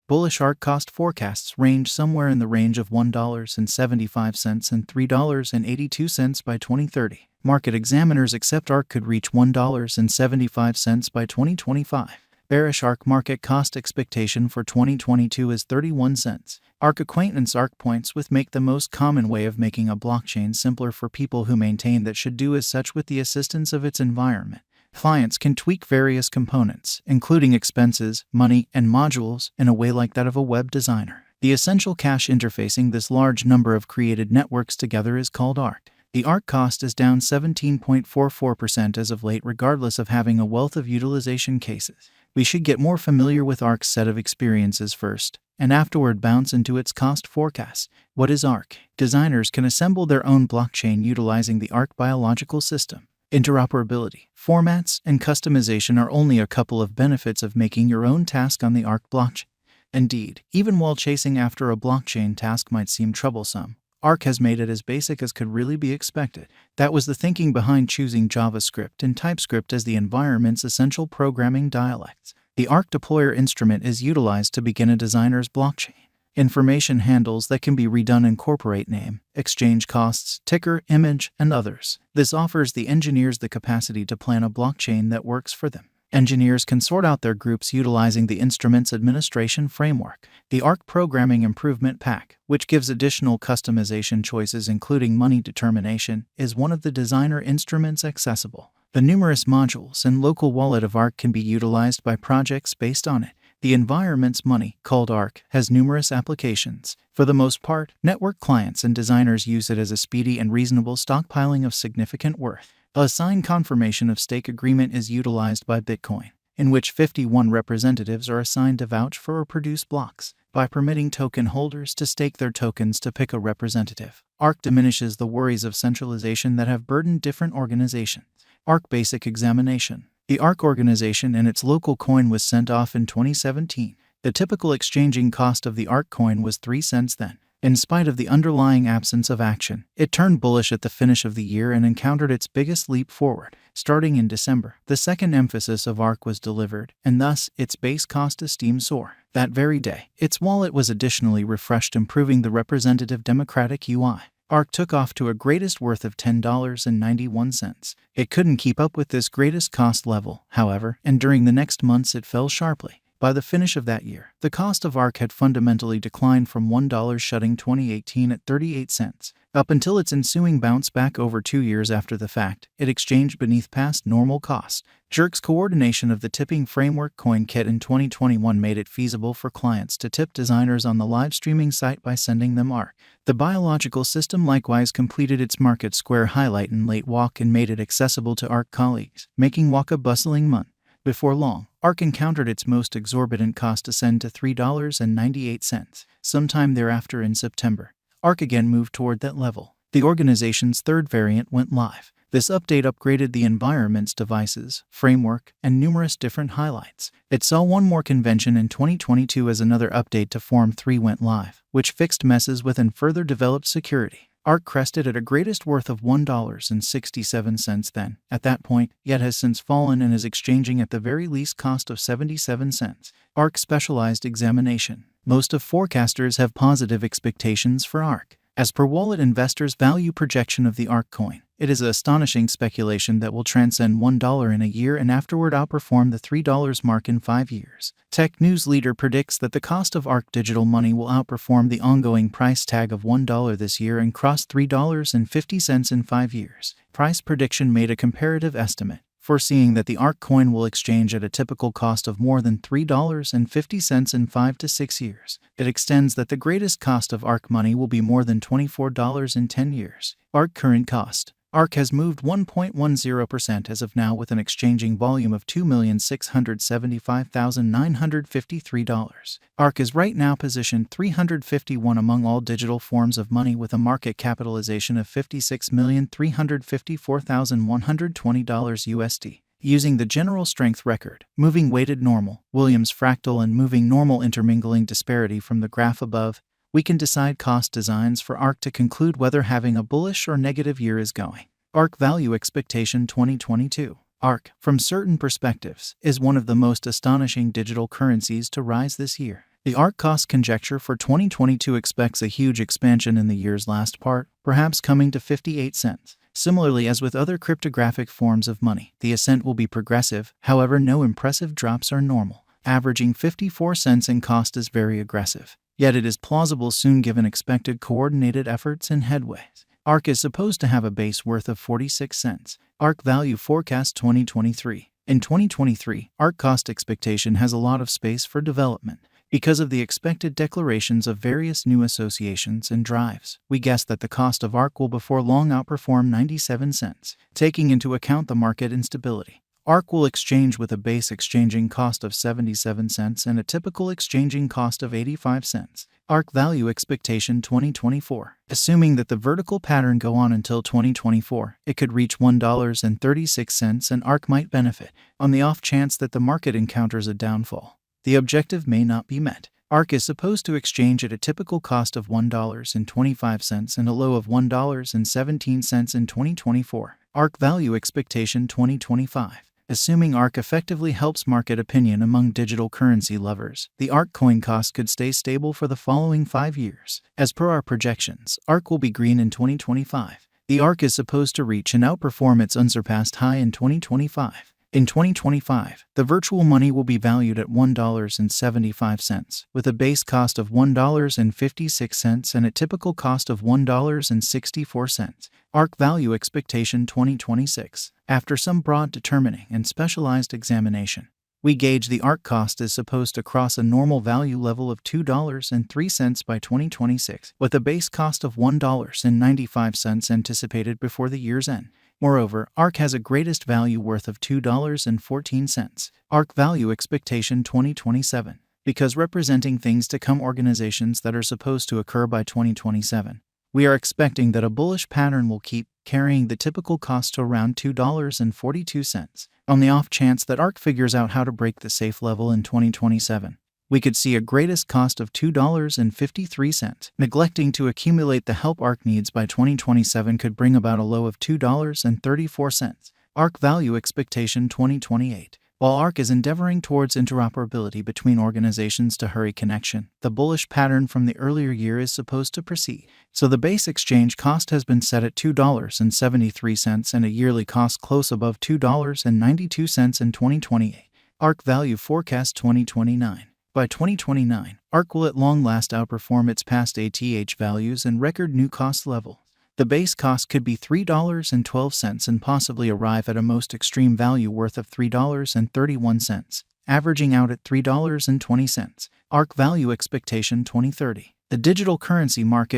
Bullish ARK cost forecasts range somewhere in the range of $1.75 and $3.82 by 2030. Market examiners accept ARK could reach $1.75 by 2025. Bearish ARK market cost expectation for 2022 is 31 cents. ARK acquaintance ARK points with make the most common way of making a blockchain simpler for people who maintain that should do as such with the assistance of its environment. Clients can tweak various components, including expenses, money, and modules, in a way like that of a web designer. The essential cache interfacing this large number of created networks together is called ARK. The ARK cost is down 17.44% as of late, regardless of having a wealth of utilization cases. We should get more familiar with ARK's set of experiences first, and afterward bounce into its cost forecast. What is ARK? Designers can assemble their own blockchain utilizing the ARK biological system. Interoperability, formats, and customization are only a couple of benefits of making your own task on the ARK blockchain. Indeed, even while chasing after a blockchain task might seem troublesome, ARK has made it as basic as could really be expected. That was the thinking behind choosing JavaScript and TypeScript as the environment's essential programming dialects. The ARK deployer instrument is utilized to begin a designer's blockchain. Information handles that can be redone incorporate name, exchange costs, ticker, image, and others. This offers the engineers the capacity to plan a blockchain that works for them. Engineers can sort out their groups utilizing the instrument's administration framework. The ARK Programming Improvement Pack, which gives additional customization choices including money determination, is one of the designer instruments accessible. The numerous modules and local wallet of ARK can be utilized by projects based on it. The environment's money, called ARK, has numerous applications. For the most part, network clients and designers use it as a speedy and reasonable stockpiling of significant worth. A signed confirmation of stake agreement is utilized by Bitcoin, in which 51 representatives are assigned to vouch for or produce blocks. By permitting token holders to stake their tokens to pick a representative, ARK diminishes the worries of centralization that have burdened different organizations. ARK Basic Examination. The ARK organization and its local coin was sent off in 2017. The typical exchanging cost of the ARK coin was 3 cents then. In spite of the underlying absence of action, it turned bullish at the finish of the year and encountered its biggest leap forward. Starting in December, the second emphasis of ARK was delivered, and thus its base cost esteem soar. That very day, its wallet was additionally refreshed, improving the representative democratic UI. ARK took off to a greatest worth of $10.91. It couldn't keep up with this greatest cost level, however, and during the next months it fell sharply. By the finish of that year, the cost of ARK had fundamentally declined from $1 shutting 2018 at 38 cents. Up until its ensuing bounce back over 2 years after the fact, it exchanged beneath past normal cost. Jerk's coordination of the tipping framework CoinKit in 2021 made it feasible for clients to tip designers on the live streaming site by sending them ARK. The biological system likewise completed its Market Square highlight in late walk and made it accessible to ARK colleagues, making walk a bustling month. Before long, ARK encountered its most exorbitant cost ascend to $3.98. Sometime thereafter in September, ARK again moved toward that level. The organization's third variant went live. This update upgraded the environment's devices, framework, and numerous different highlights. It saw one more convention in 2022 as another update to Form 3 went live, which fixed messes with and further developed security. ARK crested at a greatest worth of $1.67 then, at that point, yet has since fallen and is exchanging at the very least cost of 77 cents. ARK Specialized Examination. Most of forecasters have positive expectations for ARK. As per wallet investors' value projection of the ARK coin, it is an astonishing speculation that will transcend $1 in a year and afterward outperform the $3 mark in 5 years. Tech News Leader predicts that the cost of ARK digital money will outperform the ongoing price tag of $1 this year and cross $3.50 in 5 years. Price Prediction made a comparative estimate, foreseeing that the ARK coin will exchange at a typical cost of more than $3.50 in 5 to 6 years. It extends that the greatest cost of ARK money will be more than $24 in 10 years. ARK current cost. ARK has moved 1.10% as of now with an exchanging volume of $2,675,953. ARK is right now positioned 351 among all digital forms of money with a market capitalization of $56,354,120 USD. Using the general strength record, moving weighted normal, Williams fractal and moving normal intermingling disparity from the graph above, we can decide cost designs for ARK to conclude whether having a bullish or negative year is going. ARK Value Expectation 2022. ARK, from certain perspectives, is one of the most astonishing digital currencies to rise this year. The ARK cost conjecture for 2022 expects a huge expansion in the year's last part, perhaps coming to 58 cents. Similarly, as with other cryptographic forms of money, the ascent will be progressive, however no impressive drops are normal. Averaging 54 cents in cost is very aggressive. Yet it is plausible soon given expected coordinated efforts and headways. ARK is supposed to have a base worth of 46 cents. ARK value forecast 2023. In 2023, ARK cost expectation has a lot of space for development. Because of the expected declarations of various new associations and drives, we guess that the cost of ARK will before long outperform 97 cents. Taking into account the market instability, ARK will exchange with a base exchanging cost of 77 cents and a typical exchanging cost of 85 cents. ARK value expectation 2024. Assuming that the vertical pattern go on until 2024, it could reach $1.36 and ARK might benefit. On the off chance that the market encounters a downfall, the objective may not be met. ARK is supposed to exchange at a typical cost of $1.25 and a low of $1.17 in 2024. ARK value expectation 2025. Assuming ARK effectively helps market opinion among digital currency lovers, the ARK coin cost could stay stable for the following 5 years. As per our projections, ARK will be green in 2025. The ARK is supposed to reach and outperform its unsurpassed high in 2025. In 2025, the virtual money will be valued at $1.75, with a base cost of $1.56 and a typical cost of $1.64. ARK value expectation 2026. After some broad determining and specialized examination, we gauge the ARK cost is supposed to cross a normal value level of $2.03 by 2026, with a base cost of $1.95 anticipated before the year's end. Moreover, ARK has a greatest value worth of $2.14. ARK value expectation 2027. Because representing things to come organizations that are supposed to occur by 2027, we are expecting that a bullish pattern will keep carrying the typical cost to around $2.42. On the off chance that ARK figures out how to break the safe level in 2027, we could see a greatest cost of $2.53. Neglecting to accumulate the help ARK needs by 2027 could bring about a low of $2.34. ARK value expectation 2028. While ARK is endeavoring towards interoperability between organizations to hurry connection, the bullish pattern from the earlier year is supposed to proceed. So the base exchange cost has been set at $2.73 and a yearly cost close above $2.92 in 2028. ARK value forecast 2029. By 2029, ARK will at long last outperform its past ATH values and record new cost level. The base cost could be $3.12 and possibly arrive at a most extreme value worth of $3.31, averaging out at $3.20. ARK value expectation 2030. The digital currency market